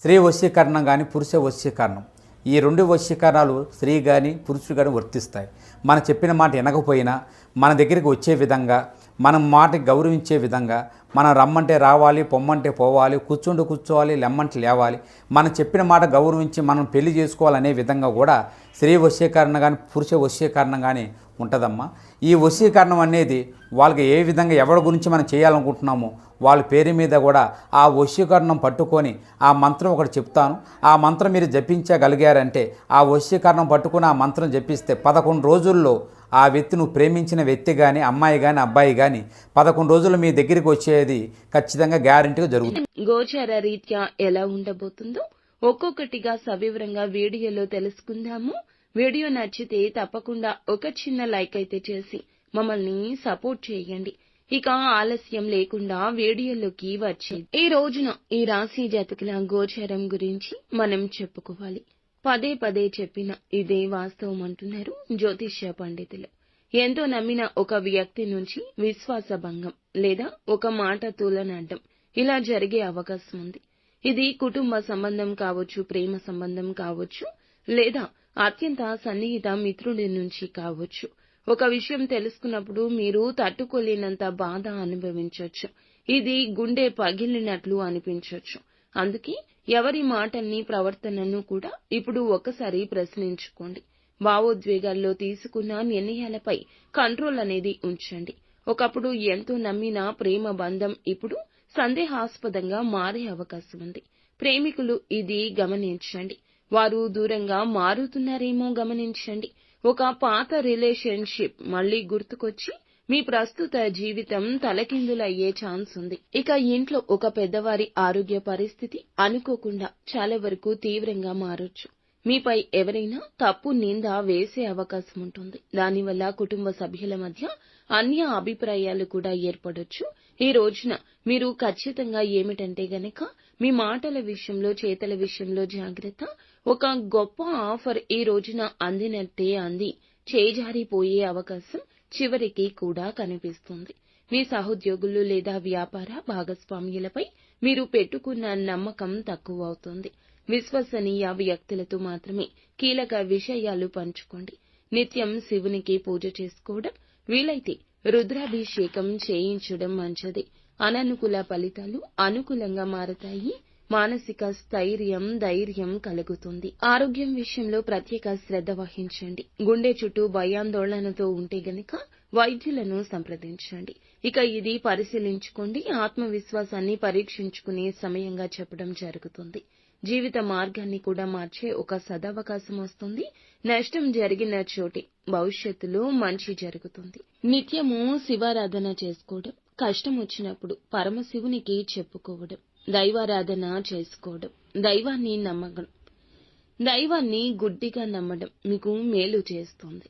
స్త్రీ వశీకరణం కానీ పురుష వశీకరణం, ఈ రెండు వశీకరణాలు స్త్రీ కానీ పురుషుడు కానీ వర్తిస్తాయి. మనం చెప్పిన మాట వినకపోయినా మన దగ్గరికి వచ్చే విధంగా, మనం మాటకి గౌరవించే విధంగా, మనం రమ్మంటే రావాలి, పొమ్మంటే పోవాలి, కూర్చుంటూ కూర్చోవాలి, లెమ్మంటే లేవాలి, మనం చెప్పిన మాట గౌరవించి మనం పెళ్లి చేసుకోవాలనే విధంగా కూడా స్త్రీ వశీకరణ కానీ పురుష వశీకరణం కానీ ఉంటుందమ్మా. ఈ వశీకరణం అనేది వాళ్ళకి ఏ విధంగా ఎవరి గురించి మనం చేయాలనుకుంటున్నామో వాళ్ళ పేరు మీద కూడా ఆ వశీకరణం పట్టుకొని ఆ మంత్రం ఒకటి చెప్తాను. ఆ మంత్రం మీరు జపించగలిగారంటే, ఆ వశీకరణం పట్టుకొని ఆ మంత్రం జపిస్తే 11 రోజుల్లో ఆ వ్యక్తి, నువ్వు ప్రేమించిన వ్యక్తి కానీ, అమ్మాయి కానీ, అబ్బాయి కానీ 11 రోజులు మీ దగ్గరికి వచ్చేది ఖచ్చితంగా గ్యారెంటీగా జరుగుతుంది. గోచార రీత్యా ఎలా ఉండబోతుందో ఒక్కొక్కటిగా సవివరంగా వీడియోలో తెలుసుకుందాము. వీడియో నచ్చితే తప్పకుండా ఒక చిన్న లైక్ అయితే చేసి మమ్మల్ని సపోర్ట్ చేయండి. ఇక ఆలస్యం లేకుండా వీడియోలోకి వచ్చేది. ఈ రోజున ఈ రాశి జాతకుల గోచారం గురించి మనం చెప్పుకోవాలి. పదే పదే చెప్పిన ఇదే వాస్తవం అంటున్నారు జ్యోతిష్య పండితులు. ఎంతో నమ్మిన ఒక వ్యక్తి నుంచి విశ్వాస భంగం లేదా ఒక మాట తూలనాడడం ఇలా జరిగే అవకాశం ఉంది. ఇది కుటుంబ సంబంధం కావచ్చు, ప్రేమ సంబంధం కావచ్చు, లేదా అత్యంత సన్నిహిత మిత్రుడి నుంచి కావచ్చు. ఒక విషయం తెలుసుకున్నప్పుడు మీరు తట్టుకోలేనంత బాధ అనుభవించవచ్చు. ఇది గుండె పగిలినట్లు అనిపించవచ్చు. అందుకే ఎవరి మాటల్ని, ప్రవర్తనను కూడా ఇప్పుడు ఒకసారి ప్రశ్నించుకోండి. భావోద్వేగాల్లో తీసుకున్న నిర్ణయాలపై కంట్రోల్ అనేది ఉంచండి. ఒకప్పుడు ఎంతో నమ్మిన ప్రేమ బంధం ఇప్పుడు సందేహాస్పదంగా మారే అవకాశం ఉంది. ప్రేమికులు ఇది గమనించండి. వారు దూరంగా మారుతున్నారేమో గమనించండి. ఒక పాత రిలేషన్షిప్ మళ్లీ గుర్తుకొచ్చి మీ ప్రస్తుత జీవితం తలకిందులయ్యే ఛాన్స్ ఉంది. ఇక ఇంట్లో ఒక పెద్దవారి ఆరోగ్య పరిస్థితి అనుకోకుండా చాలా వరకు తీవ్రంగా మారొచ్చు. మీపై ఎవరైనా తప్పు నింద వేసే అవకాశం ఉంటుంది. దానివల్ల కుటుంబ సభ్యుల మధ్య అన్య అభిప్రాయాలు కూడా ఏర్పడొచ్చు. ఈ రోజున మీరు ఖచ్చితంగా ఏమిటంటే గనక మీ మాటల విషయంలో, చేతల విషయంలో జాగ్రత్త. ఒక గొప్ప ఆఫర్ ఈ రోజున అందినట్టే అంది చేజారిపోయే అవకాశం చివరికి కూడా కనిపిస్తుంది. మీ సహోద్యోగులు లేదా వ్యాపార భాగస్వామ్యులపై మీరు పెట్టుకున్న నమ్మకం తక్కువ అవుతుంది. విశ్వసనీయ వ్యక్తులతో మాత్రమే కీలక విషయాలు పంచుకోండి. నిత్యం శివునికి పూజ చేసుకోవడం, వీలైతే రుద్రాభిషేకం చేయించడం మంచిది. అననుకూల ఫలితాలు అనుకూలంగా మారతాయి. మానసిక స్థైర్యం, ధైర్యం కలుగుతుంది. ఆరోగ్యం విషయంలో ప్రత్యేక శ్రద్ధ వహించండి. గుండె చుట్టూ భయాందోళనతో ఉంటే గనక వైద్యులను సంప్రదించండి. ఇక ఇది పరిశీలించుకోండి. ఆత్మవిశ్వాసాన్ని పరీక్షించుకునే సమయంగా చెప్పడం జరుగుతుంది. జీవిత మార్గాన్ని కూడా మార్చే ఒక సదవకాశం వస్తుంది. నష్టం జరిగిన చోటే భవిష్యత్తులో మంచి జరుగుతుంది. నిత్యము శివారాధన చేసుకోవడం, కష్టం వచ్చినప్పుడు పరమశివునికి చెప్పుకోవడం, దైవారాధన చేసుకోవడం, దైవాన్ని గుడ్డిగా నమ్మడం మీకు మేలు చేస్తుంది.